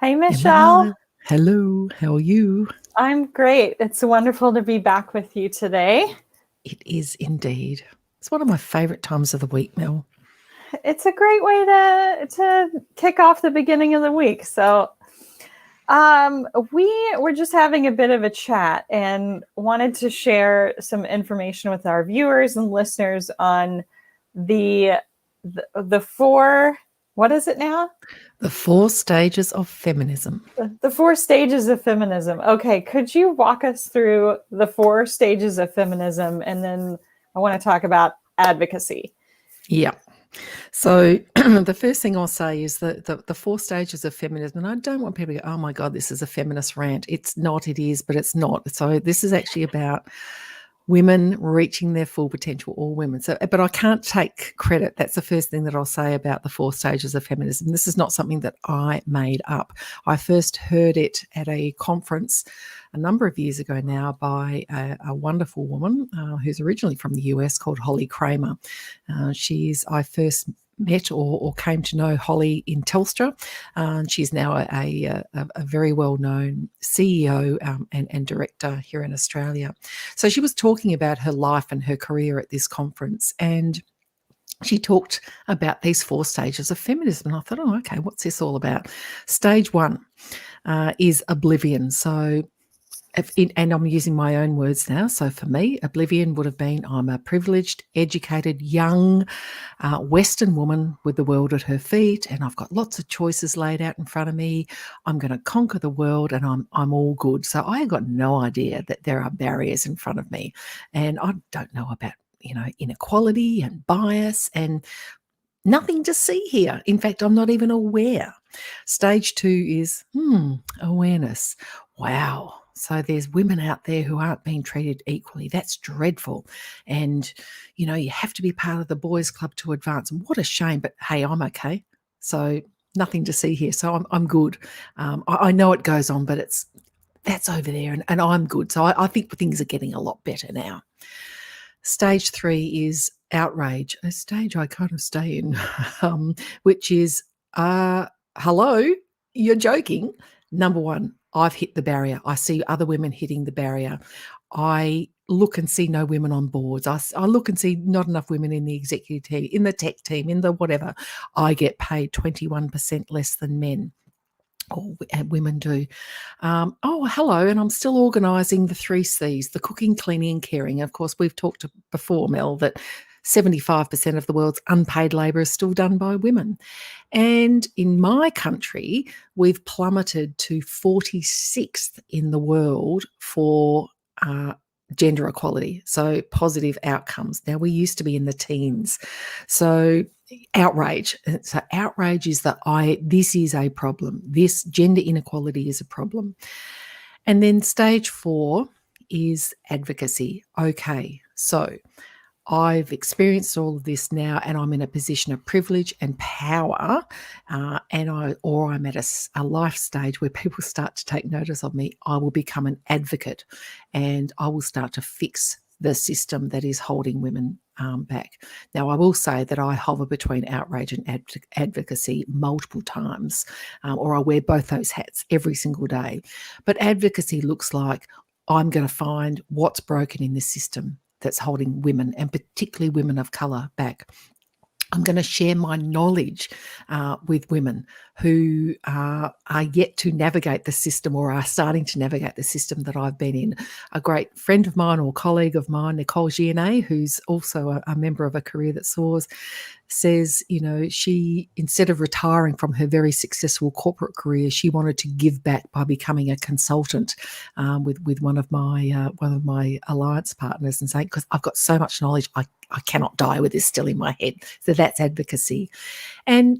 Hey, Hello. Michelle. Hello. How are you? I'm great. It's wonderful to be back with you today. It is indeed. It's one of my favourite times of the week, Mel. It's a great way to kick off the beginning of the week. We were just having a bit of a chat and wanted to share some information with our viewers and listeners on the the four. What is it now? The 4 stages of feminism. The 4 stages of feminism. Okay, could you walk us through the 4 stages of feminism? And then I want to talk about advocacy. Yeah. So the first thing I'll say is that the 4 stages of feminism, and I don't want people to go, oh my God, this is a feminist rant. It's not, it is, but it's not. So this is actually about women reaching their full potential, all women. So, but I can't take credit. That's the first thing that I'll say about the 4 stages of feminism. This is not something that I made up. I first heard it at a conference a number of years ago now by a wonderful woman who's originally from the US called Holly Kramer. I first met or came to know Holly in Telstra. She's now a very well-known CEO and director here in Australia. So she was talking about her life and her career at this conference, and she talked about these 4 stages of feminism. And I thought, oh, okay, what's this all about? Stage 1 is oblivion. So and I'm using my own words now. So for me, oblivion would have been I'm a privileged, educated, young Western woman with the world at her feet, and I've got lots of choices laid out in front of me. I'm going to conquer the world, and I'm all good. So I got no idea that there are barriers in front of me, and I don't know about inequality and bias and nothing to see here. In fact, I'm not even aware. Stage 2 is awareness. Wow. So there's women out there who aren't being treated equally. That's dreadful. And, you have to be part of the boys' club to advance. What a shame. But hey, I'm okay. So nothing to see here. So I'm good. I know it goes on, but that's over there and I'm good. So I think things are getting a lot better now. Stage 3 is outrage, a stage I kind of stay in, which is, hello, you're joking. Number 1, I've hit the barrier. I see other women hitting the barrier. I look and see no women on boards. I look and see not enough women in the executive team, in the tech team, in the whatever. I get paid 21% less than men. Or women do. Hello, and I'm still organising the 3 Cs, the cooking, cleaning and caring. Of course, we've talked before, Mel, that 75% of the world's unpaid labour is still done by women. And in my country, we've plummeted to 46th in the world for gender equality, so positive outcomes. Now, we used to be in the teens. So outrage. So outrage is this is a problem. This gender inequality is a problem. And then stage 4 is advocacy. Okay, so I've experienced all of this now, and I'm in a position of privilege and power, or I'm at a life stage where people start to take notice of me. I will become an advocate, and I will start to fix the system that is holding women back. Now, I will say that I hover between outrage and advocacy multiple times, or I wear both those hats every single day. But advocacy looks like I'm going to find what's broken in this system that's holding women, and particularly women of colour, back. I'm going to share my knowledge with women who are yet to navigate the system or are starting to navigate the system that I've been in. A great friend of mine or colleague of mine, Nicole Giannet, who's also a member of A Career That Soars, says, she, instead of retiring from her very successful corporate career, she wanted to give back by becoming a consultant with one of my alliance partners, and saying, because I've got so much knowledge, I cannot die with this still in my head. So that's advocacy. And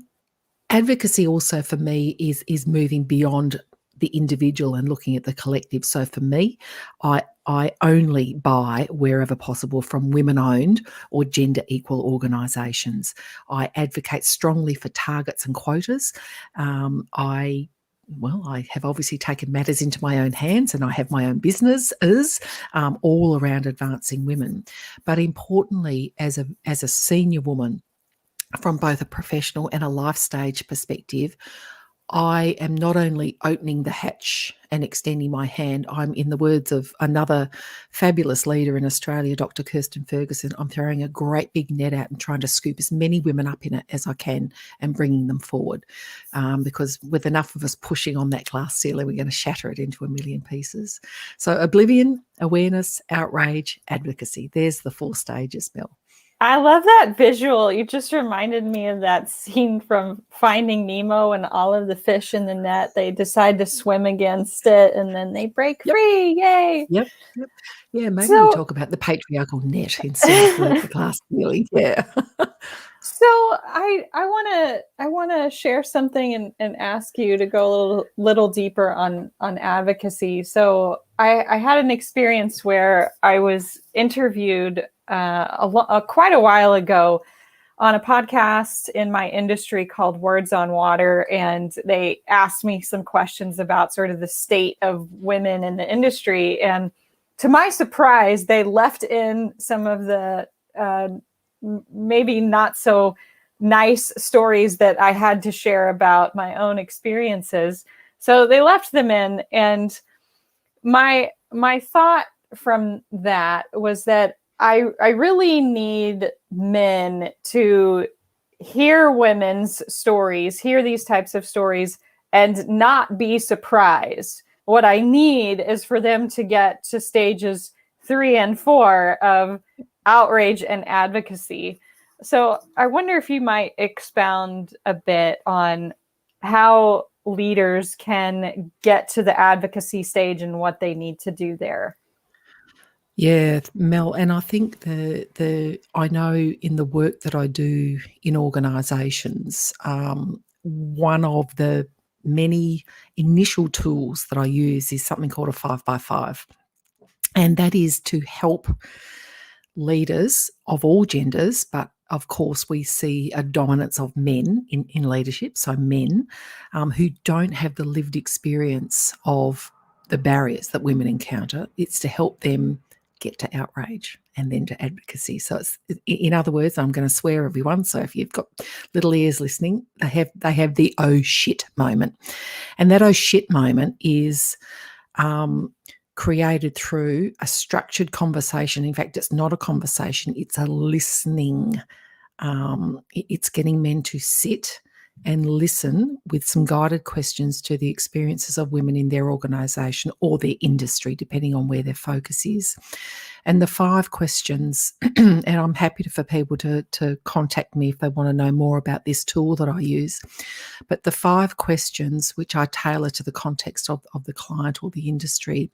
advocacy also for me is moving beyond the individual and looking at the collective. So for me, I only buy wherever possible from women-owned or gender-equal organisations. I advocate strongly for targets and quotas. I have obviously taken matters into my own hands, and I have my own businesses all around advancing women. But importantly, as a senior woman, from both a professional and a life stage perspective, I am not only opening the hatch and extending my hand, I'm, in the words of another fabulous leader in Australia, Dr. Kirsten Ferguson, I'm throwing a great big net out and trying to scoop as many women up in it as I can and bringing them forward. Because with enough of us pushing on that glass ceiling, we're going to shatter it into a million pieces. So oblivion, awareness, outrage, advocacy. There's the 4 stages, Mel. I love that visual. You just reminded me of that scene from Finding Nemo, and all of the fish in the net, they decide to swim against it and then they break free. Yay. Yep. Yeah, maybe we talk about the patriarchal net instead of the glass ceiling. Yeah. So I want to share something and ask you to go a little deeper on advocacy. So I had an experience where I was interviewed quite a while ago on a podcast in my industry called Words on Water, and they asked me some questions about sort of the state of women in the industry. And to my surprise, they left in some of the maybe not so nice stories that I had to share about my own experiences. So they left them in, and my thought from that was that I really need men to hear women's stories, hear these types of stories, and not be surprised. What I need is for them to get to stages 3 and 4 of outrage and advocacy. So I wonder if you might expound a bit on how leaders can get to the advocacy stage and what they need to do there. Yeah, Mel, and I think I know in the work that I do in organisations, one of the many initial tools that I use is something called a 5x5, and that is to help leaders of all genders, but of course we see a dominance of men in leadership, so men who don't have the lived experience of the barriers that women encounter. It's to help them get to outrage and then to advocacy. So it's, in other words, I'm going to swear, everyone, so if you've got little ears listening, they have the oh shit moment. And that oh shit moment is created through a structured conversation. In fact, it's not a conversation, it's a listening. It's getting men to sit and listen with some guided questions to the experiences of women in their organisation or their industry, depending on where their focus is. And the 5 questions, and I'm happy for people to contact me if they want to know more about this tool that I use. But the 5 questions, which I tailor to the context of the client or the industry,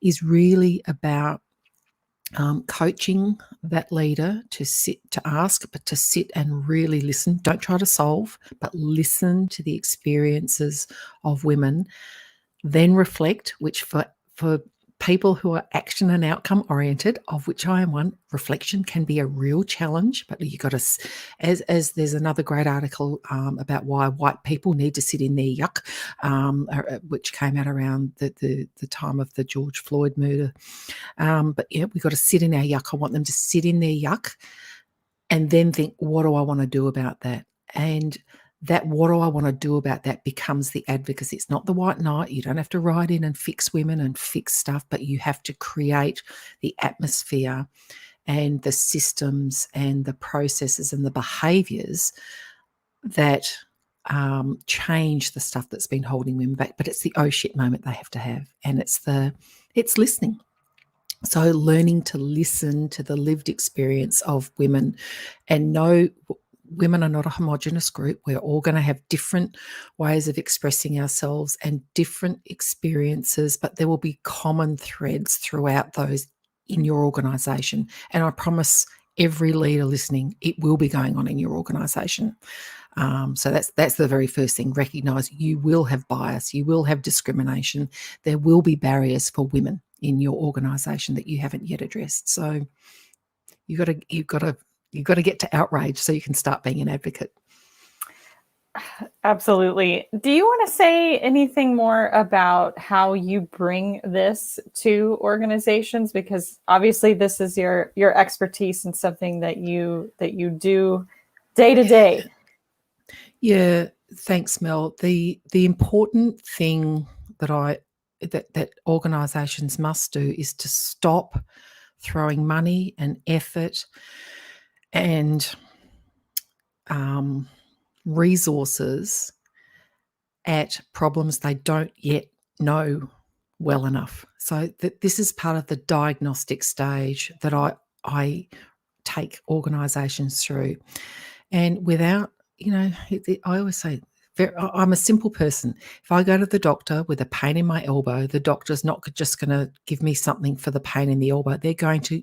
is really about coaching that leader to ask, but to sit and really listen. Don't try to solve, but listen to the experiences of women. Then reflect, which for people who are action and outcome oriented, of which I am one, reflection can be a real challenge, but you got to, as there's another great article about why white people need to sit in their yuck, which came out around the time of the George Floyd murder. But yeah, we've got to sit in our yuck. I want them to sit in their yuck and then think, what do I want to do about that? And that what do I want to do about that becomes the advocacy. It's not the white knight. You don't have to ride in and fix women and fix stuff, but you have to create the atmosphere and the systems and the processes and the behaviours that change the stuff that's been holding women back. But it's the oh shit moment they have to have, and it's listening. So learning to listen to the lived experience of women and know women are not a homogenous group. We're all going to have different ways of expressing ourselves and different experiences, but there will be common threads throughout those in your organisation. And I promise every leader listening, it will be going on in your organisation. So that's the very first thing. Recognise you will have bias, you will have discrimination, there will be barriers for women in your organisation that you haven't yet addressed. So you've got to get to outrage so you can start being an advocate. Absolutely. Do you want to say anything more about how you bring this to organizations? Because obviously this is your expertise and something that you do day to day. Yeah. thanks, Mel. The important thing that organisations must do is to stop throwing money and effort and resources at problems they don't yet know well enough. So this is part of the diagnostic stage that I take organisations through. And without, I always say, I'm a simple person. If I go to the doctor with a pain in my elbow, the doctor's not just going to give me something for the pain in the elbow. They're going to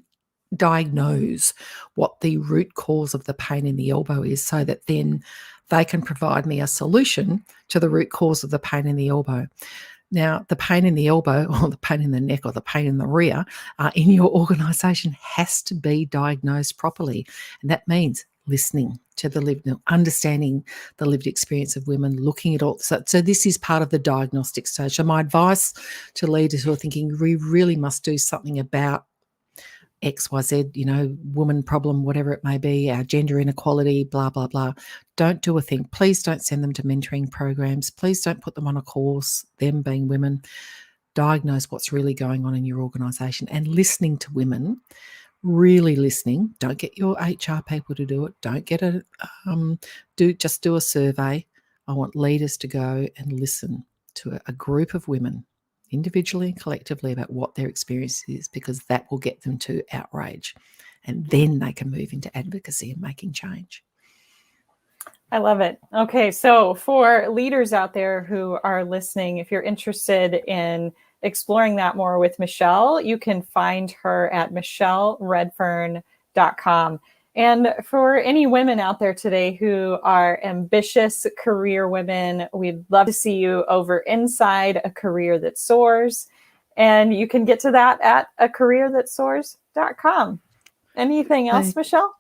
diagnose what the root cause of the pain in the elbow is, so that then they can provide me a solution to the root cause of the pain in the elbow. Now, the pain in the elbow or the pain in the neck or the pain in the rear in your organisation has to be diagnosed properly. And that means listening to the lived, understanding the lived experience of women, looking at all. So this is part of the diagnostic stage. So my advice to leaders who are thinking we really must do something about XYZ, woman problem, whatever it may be, our gender inequality, blah, blah, blah. Don't do a thing. Please don't send them to mentoring programs. Please don't put them on a course, them being women. Diagnose what's really going on in your organisation and listening to women, really listening. Don't get your HR people to do it. Don't get just do a survey. I want leaders to go and listen to a group of women, individually and collectively, about what their experience is, because that will get them to outrage, and then they can move into advocacy and making change. I love it. Okay, so for leaders out there who are listening, if you're interested in exploring that more with Michelle, you can find her at michelleredfern.com. And for any women out there today who are ambitious career women, we'd love to see you over inside A Career That Soars. And you can get to that at acareerthatsoars.com. Anything else, Michelle?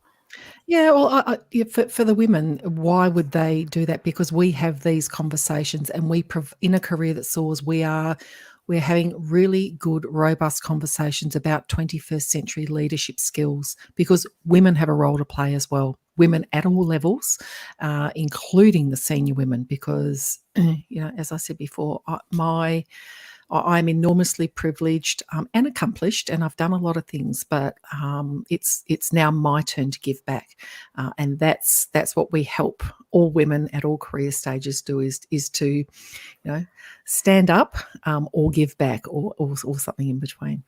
Yeah, well, for the women, why would they do that? Because we have these conversations, and in A Career That Soars, we're having really good, robust conversations about 21st century leadership skills, because women have a role to play as well. Women at all levels, including the senior women, because, as I said before, I'm enormously privileged and accomplished, and I've done a lot of things, but it's now my turn to give back, and that's what we help all women at all career stages do, is to, stand up or give back, or something in between.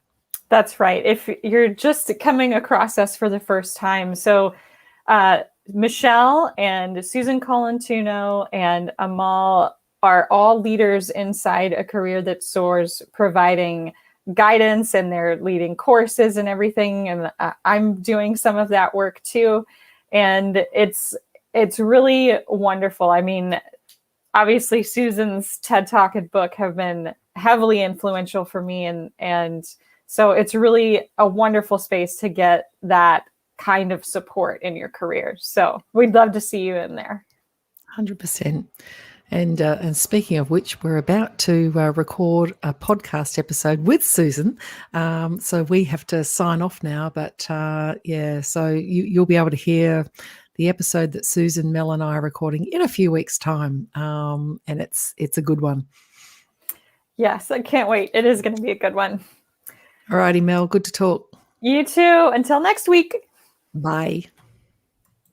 That's right. If you're just coming across us for the first time, so Michelle and Susan Colantuno and Amal are all leaders inside A Career That Soars, providing guidance, and they're leading courses and everything. And I'm doing some of that work too. And it's really wonderful. I mean, obviously Susan's TED Talk and book have been heavily influential for me. And so it's really a wonderful space to get that kind of support in your career. So we'd love to see you in there. 100%. And speaking of which, we're about to record a podcast episode with Susan. So we have to sign off now. But so you'll be able to hear the episode that Susan, Mel, and I are recording in a few weeks' time. And it's a good one. Yes, I can't wait. It is going to be a good one. All righty, Mel. Good to talk. You too. Until next week. Bye.